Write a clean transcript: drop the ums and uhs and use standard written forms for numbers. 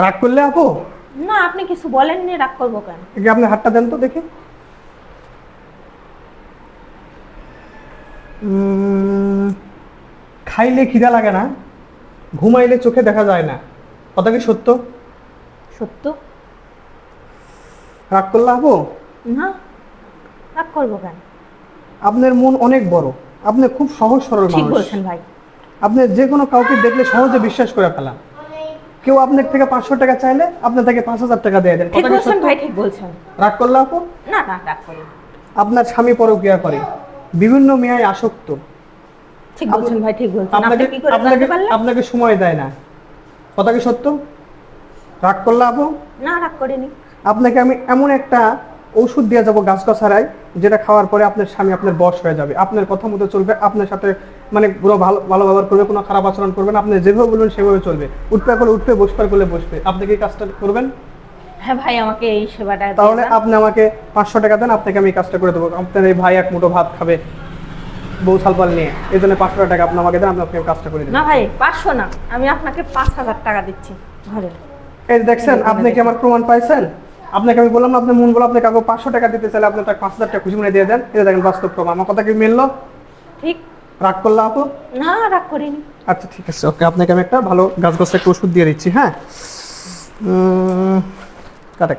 রাগ করলে আপু? না, আপনি কিছু বলেননি, রাগ করবো কেন? কি আপনি হাতটা দেন তো দেখি। খাইলে খিদা লাগে না, ঘুমাইলে চোখে দেখা যায় না, কথা কি সত্য? সত্য। রাগ করলে আপু? না, রাগ করবো কেন? আপনার মন অনেক বড়, আপনি খুব সহজ সরল ঠিক মানুষ। বলছেন ভাই। আপনি যে কোনো কাউকে দেখলে সহজে বিশ্বাস করে ফেলান। কেউ আপনার থেকে 500 টাকা চাইলে আপনি তাকে 5000 টাকা দিয়ে দেন, ঠিক কথা কি বলছেন সত্য? ভাই, ঠিক বলছেন। রাগ করলে আপু? না না, রাগ করি না। আপনার স্বামী পরকীয়া করে, বিভিন্ন মেয়ায় আসক্ত, ঠিক বলছেন ভাই, ঠিক বলছেন। আপনি আপনাকে কি করে আপনাকে জানতে পারলেন? আপনাকে সময় দেয় না, কথা কি সত্য? রাগ করলে আপু? না, রাগ করিনি। আপনাকে আমি এমন একটা ওষুধ দিয়ে যাবো গাছগাছারায়, যেটা খাওয়ার পরে আপনার স্বামী আপনার বশ হয়ে যাবে, আপনার কথা মতো চলবে, আপনার সাথে মানে পুরো ভালো ভালো ব্যবহার করবে, কোনো খারাপ আচরণ করবে না, আপনি যেভাবে বলবেন সেভাবে চলবে, উঠবে করলে উঠবে, বসবার করলে বসবে। আপনি কি কাজটা করবেন? হ্যাঁ ভাই, আমাকে এই সেবাটা দিয়ে তাহলে যান। আপনি আমাকে 500 টাকা দেন, আপনাকে আমি এই কাজটা করে দেবো। আপনার এই ভাই এক মুঠো ভাত খাবে বউ সালপাল নিয়ে, এই জন্য 500 টাকা আপনি আমাকে দেন, আপনাকে আমি কাজটা করে দেবো। না ভাই, 500 না, আমি আপনাকে 5000 টাকা দিচ্ছি। ধরেন। এই দেখছেন, আপনি কি আমার প্রমাণ পাইছেন? আপনাকে আমি বললাম না, আপনি মন বলো, আপনাকে কাউকে 500 টাকা দিতে চাইলে আপনি তাকে 5000 টাকা খুশি মনে দিয়ে দেন। এটা দেখেন বাস্তব প্রমাণ। আমার কথা কি মিললো? ঠিক। রাগ করলে আপু? না, রাগ করিনি। আচ্ছা ঠিক আছে, ওকে, আপনাকে আমি একটা ভালো গাছ গাছের একটা ওষুধ দিয়ে দিচ্ছি। হ্যাঁ, কাটে।